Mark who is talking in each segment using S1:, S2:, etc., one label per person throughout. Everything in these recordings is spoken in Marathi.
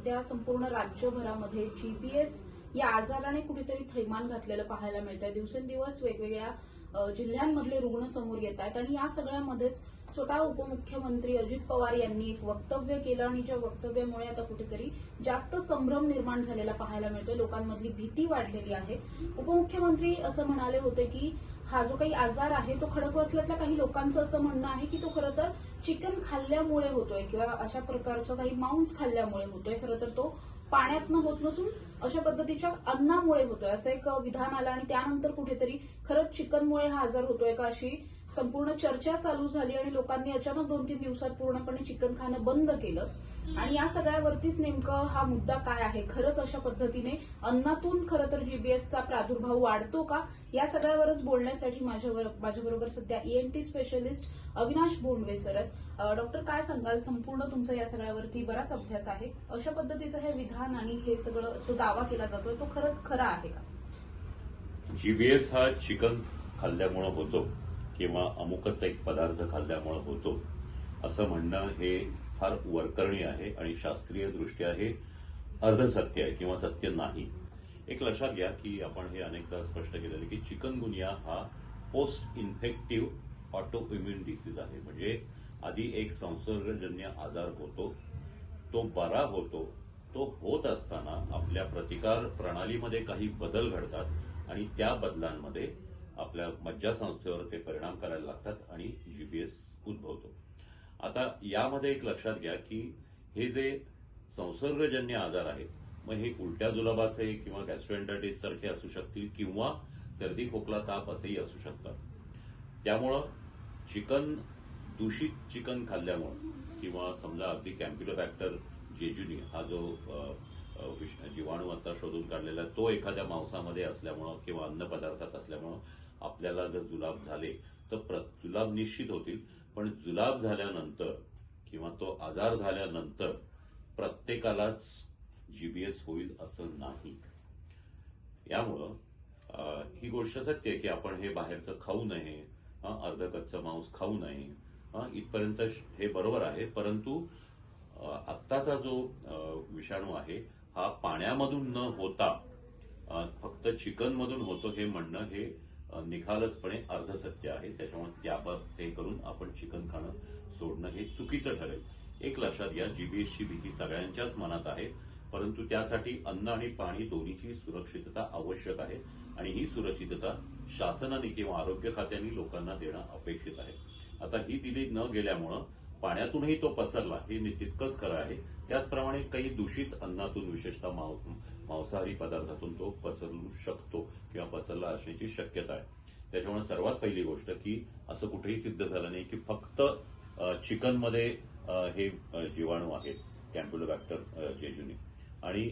S1: सध्या संपूर्ण राज्यभरामध्ये जीबीएस या आजाराने कुठेतरी थैमान घातलेलं पाहायला मिळतंय। दिवसेंदिवस वेगवेगळ्या जिल्ह्यांमधले रुग्ण समोर येत आहेत आणि या सगळ्यामध्येच स्वतः उपमुख्यमंत्री अजित पवार यांनी एक वक्तव्य केलं आणि ज्या वक्तव्यामुळे आता कुठेतरी जास्त संभ्रम निर्माण झालेला पाहायला मिळतोय। लोकांमधली भीती वाढलेली आहे। उपमुख्यमंत्री असं म्हणाले होते की हा जो काही आजार आहे तो खडकवासल्यातल्या काही लोकांचं असं म्हणणं आहे की तो खरं तर चिकन खाल्ल्यामुळे होतोय किंवा अशा प्रकारचं काही मांस खाल्ल्यामुळे होतोय। खरं तर तो पाण्यातनं होत नसून अशा पद्धतीच्या अन्नामुळे होतोय असं एक विधान आलं आणि त्यानंतर कुठेतरी खरंच चिकनमुळे हा आजार होतोय का अशी संपूर्ण चर्चा चालू झाली आणि लोकांनी अचानक 2-3 दिवसात पूर्णपणे चिकन खाणं बंद केलं। आणि या सगळ्यावरतीच नेमकं हा मुद्दा काय आहे, खरंच अशा पद्धतीने अन्नातून खरं तर जीबीएसचा प्रादुर्भाव वाढतो का, या सगळ्यावरच बोलण्यासाठी माझ्याबरोबर सध्या ईएनटी स्पेशलिस्ट अविनाश बोंडवे सर आहेत। डॉक्टर, काय सांगाल, संपूर्ण तुमचा या सगळ्यावरती बराच अभ्यास आहे। अशा पद्धतीचं हे विधान आणि हे सगळं जो दावा केला जातोय तो खरंच खरा आहे का?
S2: जीबीएस हा चिकन खाल्ल्यामुळे होतो किंवा अमुकच एक पदार्थ खाल्ल्यामुळे होतो असं म्हणणं हे फार वरकरणी आहे आणि शास्त्रीय दृष्ट्या हे अर्धसत्य आहे किंवा सत्य नाही। एक लक्षात घ्या की आपण हे अनेकदा स्पष्ट केलेलं की चिकनगुनिया हा post infective auto immune disease आहे। म्हणजे आधी एक संसर्गजन्य आजार होतो, तो बरा होतो, तो होत असताना आपल्या प्रतिकार प्रणालीमध्ये काही बदल घडतात आणि त्या बदलांमध्ये आपल्या मज्जासंस्थेवर ते परिणाम करायला लागतात आणि जीबीएस उद्भवतो। आता यामध्ये एक लक्षात घ्या की हे जे संसर्गजन्य आजार आहेत, मग हे उलट्या जुलाबाचे किंवा गॅस्ट्रोएंटरायटिस सारखे असू शकतील किंवा सर्दी खोकला ताप असेही असू शकतात। त्यामुळं दूषित चिकन खाल्ल्यामुळे किंवा समजा अगदी कॅम्पिलोबॅक्टर जेजुनी हा जो जीवाणू आता शोधून काढलेला तो एखाद्या मांसामध्ये असल्यामुळं किंवा अन्नपदार्थात असल्यामुळं आपल्याला जर जुलाब झाले तर जुलाब निश्चित होतील, पण जुलाब झाल्यानंतर किंवा तो आजार झाल्यानंतर प्रत्येकालाच जीबीएस होईल असं नाही। यामुळं ही गोष्ट सत्य आहे की आपण हे बाहेरचं खाऊ नये, अर्धकच्चं मांस खाऊ नये, इथपर्यंत हे बरोबर आहे। परंतु आत्ताचा जो विषाणू आहे हा पाण्यामधून न होता फक्त चिकनमधून होतो हे म्हणणं हे निखालसपणे अर्धसत्य आहे। त्याच्यामुळे ते करून आपण चिकन खाणं सोडणं हे चुकीचं ठरेल। एक लक्षात घ्या, जीबीएसची भीती सगळ्यांच्याच मनात आहे, परंतु त्यासाठी अन्न आणि पाणी दोन्हीची सुरक्षितता आवश्यक आहे आणि ही सुरक्षितता शासनाने किंवा आरोग्य खात्याने लोकांना देणं अपेक्षित आहे। आता ही दिली न गेल्यामुळं पाण्यातूनही तो पसरला हे तितकंच खरं आहे। त्याचप्रमाणे काही दूषित अन्नातून विशेषतः मांसाहारी पदार्थातून तो पसरू शकतो किंवा पसरला असण्याची शक्यता आहे। त्याच्यामुळे सर्वात पहिली गोष्ट की असं कुठेही सिद्ध झालं नाही की फक्त चिकनमध्ये हे जीवाणू आहेत कॅम्पिलोबॅक्टर जेजुनी आणि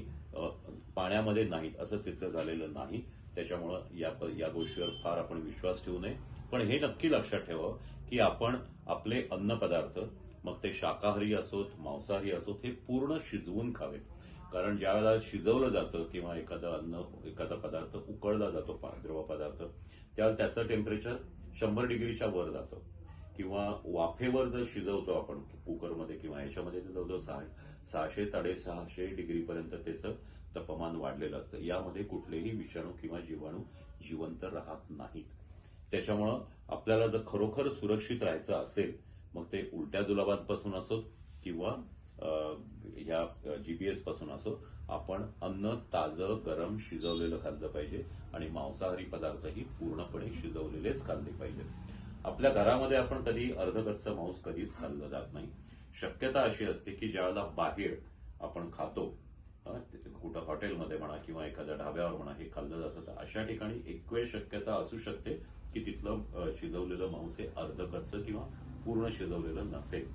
S2: पाण्यामध्ये नाहीत असं सिद्ध झालेलं नाही। त्याच्यामुळं या गोष्टीवर फार आपण विश्वास ठेवू नये। पण हे नक्की लक्षात ठेवावं की आपण आपले अन्नपदार्थ मग ते शाकाहारी असोत मांसाहारी असोत हे पूर्ण शिजवून खावे। कारण ज्या वेळेला शिजवलं जातं किंवा एखादा पदार्थ उकळला जातो द्रव पदार्थ, त्यावेळेला त्याचं टेम्परेचर 100 डिग्रीच्या वर जातं किंवा वाफेवर जर शिजवतो आपण कुकरमध्ये किंवा याच्यामध्ये जवळजवळ 600-650 डिग्रीपर्यंत त्याचं तापमान वाढलेलं असतं। यामध्ये कुठलेही विषाणू किंवा जीवाणू जिवंत राहत नाहीत। त्याच्यामुळं आपल्याला जर खरोखर सुरक्षित राहायचं असेल मग ते उलट्या जुलाबांपासून असोत किंवा ह्या जीबीएस पासून असो, आपण अन्न ताजं गरम शिजवलेलं खाल्लं पाहिजे आणि मांसाहारी पदार्थही पूर्णपणे शिजवलेलेच खाल्ले पाहिजे। आपल्या घरामध्ये आपण कधी अर्धकच्चं मांस कधीच खाल्लं जात नाही। शक्यता अशी असते की ज्यावेळेला बाहेर आपण खातो, कुठं हॉटेलमध्ये म्हणा किंवा एखाद्या ढाब्यावर म्हणा हे खाल्लं जातं, तर अशा ठिकाणी एक वेळ शक्यता असू शकते की तिथलं शिजवलेलं मांस हे अर्धकच्चं किंवा पूर्ण शिजवलेलं नसेल।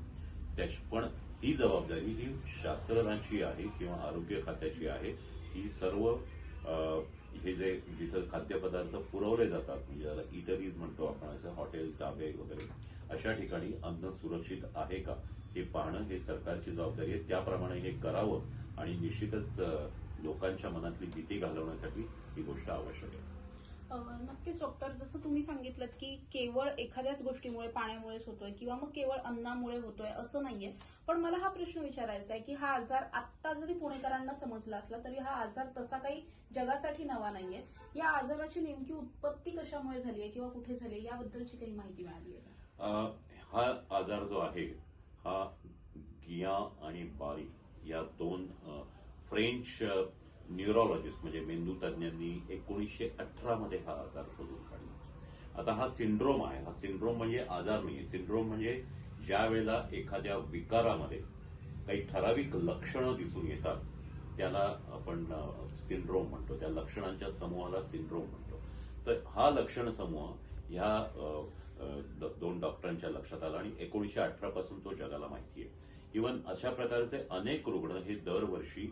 S2: पण ही जबाबदारी ही शास्त्रज्ञांची आहे किंवा आरोग्य खात्याची आहे। ही सर्व हे जे जिथं खाद्यपदार्थ पुरवले जातात म्हणजे ज्याला इटरीज म्हणतो आपण, असं हॉटेल्स ढाबे वगैरे अशा ठिकाणी अन्न सुरक्षित आहे का हे पाहणं हे सरकारची जबाबदारी आहे। त्याप्रमाणे हे करावं आणि निश्चितच लोकांच्या मनातली भीती घालवण्यासाठी ही गोष्ट आवश्यक आहे।
S1: नक्कीच डॉक्टर, जसं तुम्ही सांगितलं की केवळ एखाद्याच गोष्टीमुळे, पाण्यामुळेच होतोय किंवा मग केवळ अन्नामुळे होतोय असं नाहीये. पण मला हा प्रश्न विचारायचा आहे की हा आजार आत्ता जरी पुणेकरांना समजला असला तरी हा आजार तसा काही जगासाठी नवा नाहीये. या आजाराची नेमकी उत्पत्ती कशामुळे झाली आहे किंवा कुठे झाली आहे याबद्दलची काही माहिती मिळाली आहे का?
S2: हा आजार जो आहे हा गिया आणि बारी या दोन फ्रेंच न्यूरोलॉजिस्ट म्हणजे मेंदू तज्ञांनी 1918 मध्ये हा आजार शोधून काढला. आता हा सिंड्रोम आहे. हा सिंड्रोम म्हणजे आजार नाही. सिंड्रोम म्हणजे ज्या वेळेला एखाद्या विकारामध्ये काही ठराविक लक्षणं दिसून येतात त्याला आपण सिंड्रोम म्हणतो. त्या लक्षणांच्या समूहाला सिंड्रोम म्हणतो. तर हा लक्षण समूह ह्या दोन डॉक्टरांच्या लक्षात आला आणि 1918 पासून तो जगाला माहिती आहे. इव्हन अशा प्रकारचे अनेक रुग्ण हे दरवर्षी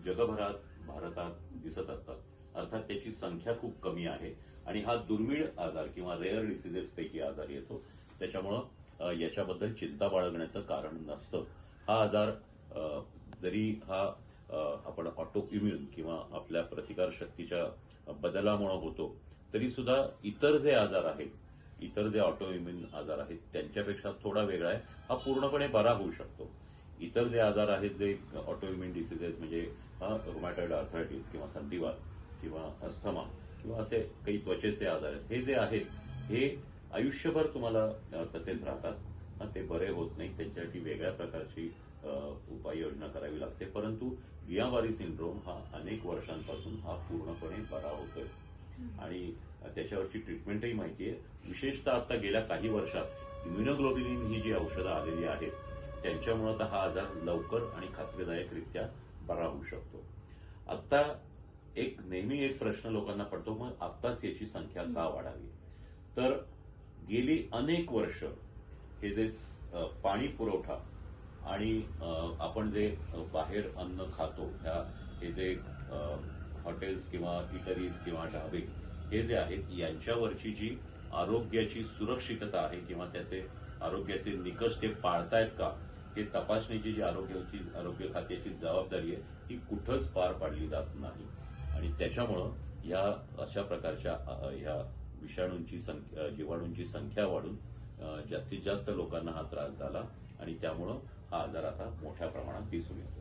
S2: जगभरात, भारतात दिसत असतात. अर्थात त्याची संख्या खूप कमी आहे आणि हा दुर्मिळ आजार किंवा रेअर डिसिजेस पैकी आजार येतो. त्याच्यामुळं याच्याबद्दल चिंता बाळगण्याचं कारण नसतं. हा आजार जरी हा आपण ऑटो इम्युन किंवा आपल्या प्रतिकार शक्तीच्या बदलामुळे होतो तरी सुद्धा इतर जे आजार आहेत, इतर जे ऑटो इम्युन आजार आहेत त्यांच्यापेक्षा थोडा वेगळा आहे. हा पूर्णपणे बरा होऊ शकतो. इतर जे आजार आहेत जे ऑटो इम्युन डिसिजेस म्हणजे रुमॅटॉइड आर्थरायटिस किंवा संधिवात किंवा अस्थमा किंवा असे काही त्वचेचे आजार आहेत, हे जे आहेत हे आयुष्यभर तुम्हाला तसेच राहतात. ते बरे होत नाही. त्यांच्यासाठी वेगळ्या प्रकारची उपाययोजना करावी लागते. परंतु गिया-बारी सिंड्रोम हा अनेक वर्षांपासून हा पूर्णपणे बरा होतोय आणि त्याच्यावरची ट्रीटमेंटही माहिती आहे. विशेषतः आता गेल्या काही वर्षात इम्युनोग्लोबिलिन ही जी औषधं आलेली आहेत त्यांच्यामुळे तर हा आजार लवकर आणि खात्रीदायकरित्या बरा होऊ शकतो. आता नेहमी एक प्रश्न लोकांना पडतो, मग आत्ताच याची संख्या का वाढावी? तर गेली अनेक वर्ष हे जे पाणी पुरवठा आणि आपण जे बाहेर अन्न खातो, हे जे हॉटेल्स किंवा इटरीज किंवा ढाबे हे जे आहेत यांच्यावरची जी आरोग्याची सुरक्षितता आहे किंवा त्याचे आरोग्याचे निकष ते पाळतायत का हे तपासण्याची जी आरोग्य खात्याची जबाबदारी आहे ही कुठंच पार पाडली जात नाही. आणि त्याच्यामुळं या अशा प्रकारच्या ह्या जीवाणूंची संख्या वाढून जास्तीत जास्त लोकांना हा त्रास झाला आणि त्यामुळं हा आजार आता मोठ्या प्रमाणात दिसून येतो.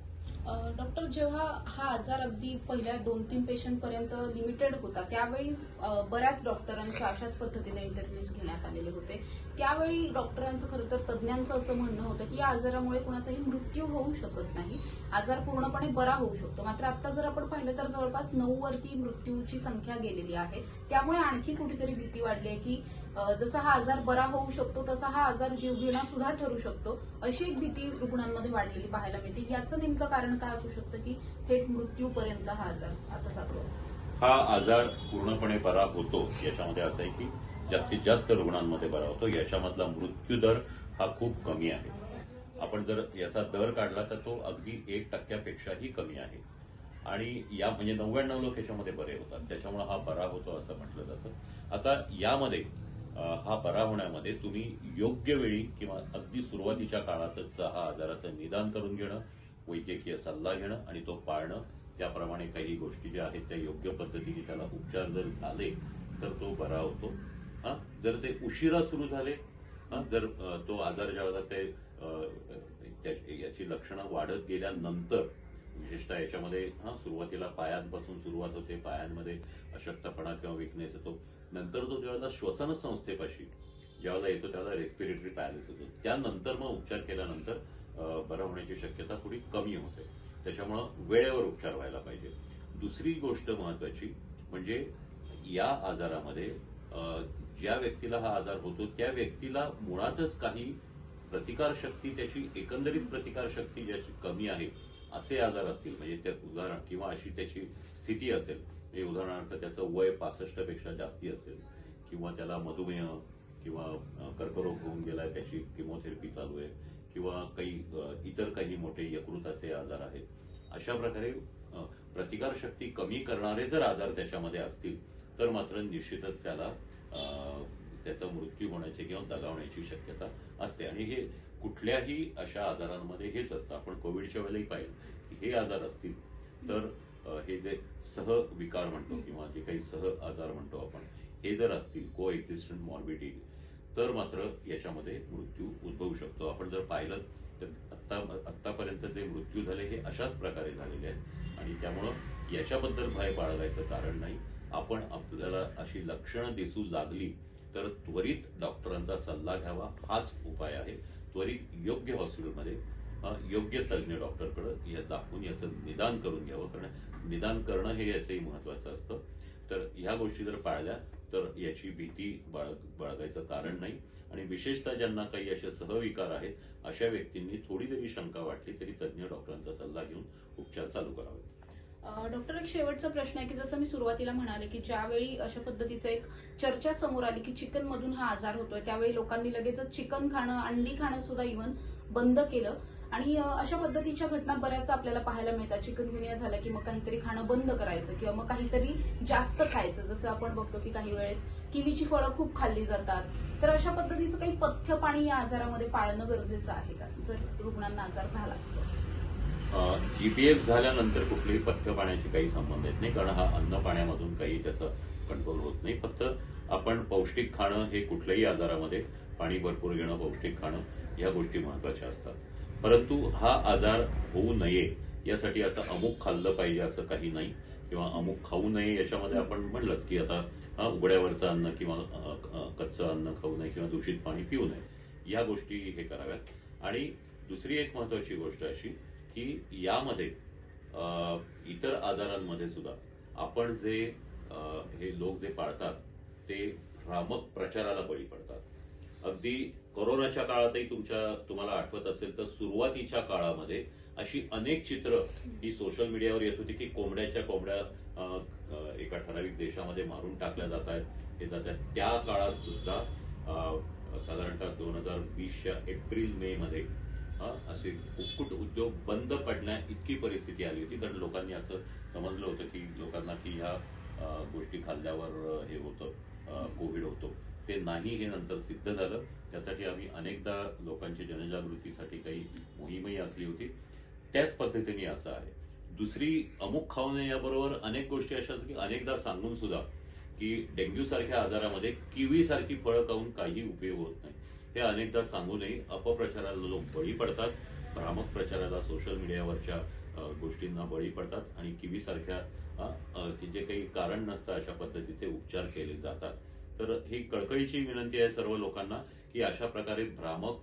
S1: डॉक्टर, जेव्हा हा आजार अगदी पहिल्या 2-3 पेशंट पर्यंत लिमिटेड होता त्यावेळी बऱ्याच डॉक्टरांच्या अशाच पद्धतीने इंटरव्ह्यूज घेण्यात आलेले होते. त्यावेळी डॉक्टरांचं खरं तर तज्ज्ञांचं असं म्हणणं होतं की या आजारामुळे कुणाचाही मृत्यू होऊ शकत नाही, आजार पूर्णपणे बरा होऊ शकतो. मात्र आता जर आपण पाहिलं तर जवळपास 9 वरती मृत्यूची संख्या गेलेली आहे. त्यामुळे आणखी कुठेतरी भीती वाढली आहे की जसा हा आजार बरा होऊ शकतो तसा हा आजार जीवघेणा सुद्धा ठरू शकतो, अशी एक भीती रुग्णांमध्ये वाढलेली पाहायला मिळते. याचं नेमकं कारण काय असू शकतं की थेट मृत्यूपर्यंत हा आजार आता जातो?
S2: हा आजार पूर्णपणे बरा होतो याच्यामध्ये असं आहे की जास्तीत जास्त रुग्णांमध्ये बरा होतो. याच्यामधला मृत्यू दर हा खूप कमी आहे. आपण जर याचा दर काढला तर तो अगदी 1% कमी आहे आणि या म्हणजे 99 लोक याच्यामध्ये बरे होतात. त्याच्यामुळे हा बरा होतो असं म्हटलं जातं. आता यामध्ये हा बरा होण्यामध्ये तुम्ही योग्य वेळी किंवा अगदी सुरुवातीच्या काळातच हा आजाराचं निदान करून घेणं, वैद्यकीय सल्ला घेणं आणि तो पाळणं, त्याप्रमाणे काही गोष्टी ज्या आहेत त्या योग्य पद्धतीने त्याला उपचार जर झाले तर तो बरा होतो. जर ते उशिरा सुरू झाले, जर तो आजार ज्यावेळेला याची लक्षणं वाढत गेल्यानंतर, विशेषतः याच्यामध्ये सुरुवातीला पायांपासून सुरुवात होते, पायांमध्ये अशक्तपणा किंवा विकनेस येतो, नंतर तो ज्यावेळेला श्वसन संस्थेपाशी ज्यावेळेला येतो त्यावेळेला रेस्पिरेटरी पॅरालिसिस होतो. त्यानंतर मग उपचार केल्यानंतर बरं होण्याची शक्यता थोडी कमी होते. त्याच्यामुळं वेळेवर उपचार व्हायला पाहिजे. दुसरी गोष्ट महत्वाची म्हणजे या आजारामध्ये ज्या व्यक्तीला हा आजार होतो त्या व्यक्तीला मुळातच काही प्रतिकारशक्ती, त्याची एकंदरीत प्रतिकारशक्ती ज्याची कमी आहे असे आजार असतील, म्हणजे त्या उदाहरण किंवा अशी त्याची स्थिती असेल, म्हणजे उदाहरणार्थ त्याचं वय 65 पेक्षा जास्ती असेल किंवा त्याला मधुमेह किंवा कर्करोग होऊन गेलाय, त्याची किमोथेरपी चालू आहे किंवा इतर काही मोठे यकृताचे आजार आहेत, अशा प्रकारे प्रतिकारशक्ती कमी करणारे जर आजार त्याच्यामध्ये असतील तर मात्र निश्चितच त्याचा मृत्यू होण्याची किंवा दगावण्याची शक्यता असते. आणि हे कुठल्याही अशा आजारांमध्ये हेच असतं. आपण कोविडच्या वेळेलाही पाहिलं की हे आजार असतील तर हे जे सहविकार म्हणतो किंवा जे काही सह आजार म्हणतो आपण, हे जर असतील को एक्झिस्टंट मॉर्बिडिटी, तर मात्र याच्यामध्ये मृत्यू उद्भवू शकतो. आपण जर पाहिलं तर आतापर्यंत जे मृत्यू झाले हे अशाच प्रकारे झालेले आहेत आणि त्यामुळं याच्याबद्दल भय बाळगायचं कारण नाही. आपण आपल्याला अशी लक्षणं दिसू लागली तर त्वरित डॉक्टरांचा सल्ला घ्यावा, हाच उपाय आहे. त्वरित योग्य हॉस्पिटलमध्ये योग्य तज्ज्ञ डॉक्टरकडे या दाखवून याचं निदान करून घ्यावं, कारण निदान करणं हे याचंही महत्वाचं असतं. तर ह्या गोष्टी जर पाळल्या तर याची भीती बाळगायचं कारण नाही. आणि विशेषतः ज्यांना काही असे सहविकार आहेत अशा व्यक्तींनी थोडी जरी शंका वाटली तरी तज्ज्ञ डॉक्टरांचा सल्ला घेऊन उपचार चालू करावे.
S1: डॉक्टर, एक शेवटचा प्रश्न आहे की जसं मी सुरुवातीला म्हणाले की ज्यावेळी अशा पद्धतीचं एक चर्चा समोर आली की चिकन मधून हा आजार होतोय, त्यावेळी लोकांनी लगेच चिकन खाणं, अंडी खाणं सुद्धा इव्हन बंद केलं आणि अशा पद्धतीच्या घटना बऱ्याचदा आपल्याला पाहायला मिळतात. चिकनगुनिया झाला की मग काहीतरी खाणं बंद करायचं किंवा मग काहीतरी जास्त खायचं. जसं आपण बघतो की काही वेळेस किवीची फळं खूप खाल्ली जातात. तर अशा पद्धतीचं काही पथ्य पाणी या आजारामध्ये पाळणं गरजेचं आहे का, जर रुग्णांना आजार झाला तर?
S2: जीपीएस झाल्यानंतर कुठल्याही पथ्य पाण्याशी काही संबंध येत नाही, कारण हा अन्न पाण्यामधून काही त्याचा कंट्रोल होत नाही. फक्त आपण पौष्टिक खाणं हे कुठल्याही आजारामध्ये पाणी भरपूर घेणं, पौष्टिक खाणं या गोष्टी महत्वाच्या असतात. परंतु हा आजार होऊ नये यासाठी असं अमुक खाल्लं पाहिजे असं काही नाही, किंवा अमुक खाऊ नये याच्यामध्ये आपण म्हणलंच की आता उघड्यावरचं अन्न किंवा कच्चं अन्न खाऊ नये किंवा दूषित पाणी पिऊ नये, या गोष्टी हे कराव्यात. आणि दुसरी एक महत्वाची गोष्ट अशी की यामध्ये इतर आजारांमध्ये सुद्धा आपण जे हे लोक जे पाळतात ते भ्रामक प्रचाराला बळी पडतात. अगदी कोरोनाच्या काळातही तुम्हाला आठवत असेल तर सुरुवातीच्या काळामध्ये अशी अनेक चित्र ही सोशल मीडियावर येत होती की कोंबड्या एका ठराविक देशामध्ये मारून टाकल्या जात आहेत, हे जात आहेत. त्या काळात सुद्धा साधारणतः 2020च्या एप्रिल मे मध्ये असे कुक्कुट उद्योग बंद पडण्या इतकी परिस्थिती आली होती, कारण लोकांनी असं समजलं होतं की लोकांना की ह्या गोष्टी खाल्ल्यावर हे होतं, कोविड होतो. ते नाही, हे नंतर सिद्ध झालं. त्यासाठी आम्ही अनेकदा लोकांची जनजागृतीसाठी काही मोहीमही आखली होती. त्याच पद्धतीने असं आहे. दुसरी अमुक खाऊ नये याबरोबर अनेक गोष्टी अशा की अनेकदा सांगून सुद्धा की डेंग्यू सारख्या आजारामध्ये किवी सारखी फळं खाऊन काही उपयोग होत नाही, हे अनेकदा सांगूनही अपप्रचाराला लोक बळी पडतात, भ्रामक प्रचाराला, सोशल मीडियावरच्या गोष्टींना बळी पडतात आणि किवी सारख्या जे काही कारण नसतं अशा पद्धतीचे उपचार केले जातात. तर ही कळकळीची विनंती आहे सर्व लोकांना की अशा प्रकारे भ्रामक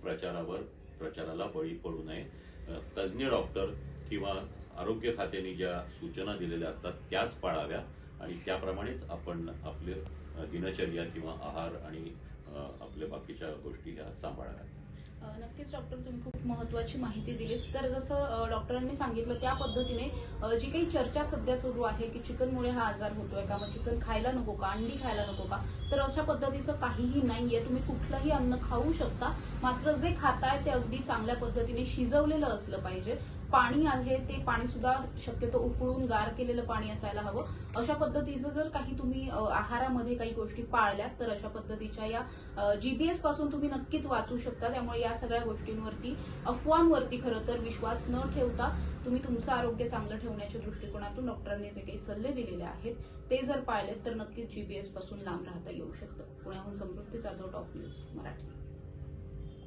S2: प्रचाराला बळी पडू नये. तज्ज्ञ डॉक्टर किंवा आरोग्य खात्याने ज्या सूचना दिलेल्या असतात त्याच पाळाव्या आणि त्याप्रमाणेच आपण आपले दिनचर्या किंवा आहार आणि आपल्या बाकीच्या गोष्टी ह्या सांभाळाव्यात.
S1: नक्कीच डॉक्टर, तुम्ही खूप महत्वाची माहिती दिलीत. तर जसं डॉक्टरांनी सांगितलं त्या पद्धतीने जी काही चर्चा सध्या सुरू आहे की चिकनमुळे हा आजार होतोय का, मग चिकन खायला नको का, अंडी खायला नको का, तर अशा पद्धतीचं काहीही नाहीये. तुम्ही कुठलंही अन्न खाऊ शकता, मात्र जे खाताय ते अगदी चांगल्या पद्धतीने शिजवलेलं असलं पाहिजे. पाणी आहे ते पाणी सुद्धा शक्यतो उकळून गार केलेलं पाणी असायला हवं. अशा पद्धतीचं जर काही तुम्ही आहारामध्ये काही गोष्टी पाळल्यात तर अशा पद्धतीच्या या जीबीएस पासून तुम्ही नक्कीच वाचू शकता. त्यामुळे या सगळ्या गोष्टींवरती, अफवांवरती खरं तर विश्वास न ठेवता तुम्ही तुमचं आरोग्य चांगलं ठेवण्याच्या दृष्टिकोनातून डॉक्टरांनी जे काही सल्ले दिलेले आहेत ते जर पाळलेत तर नक्कीच जीबीएस पासून लांब राहता येऊ शकतं. पुण्याहून समृद्धी जाधव, टॉप न्यूज मराठी.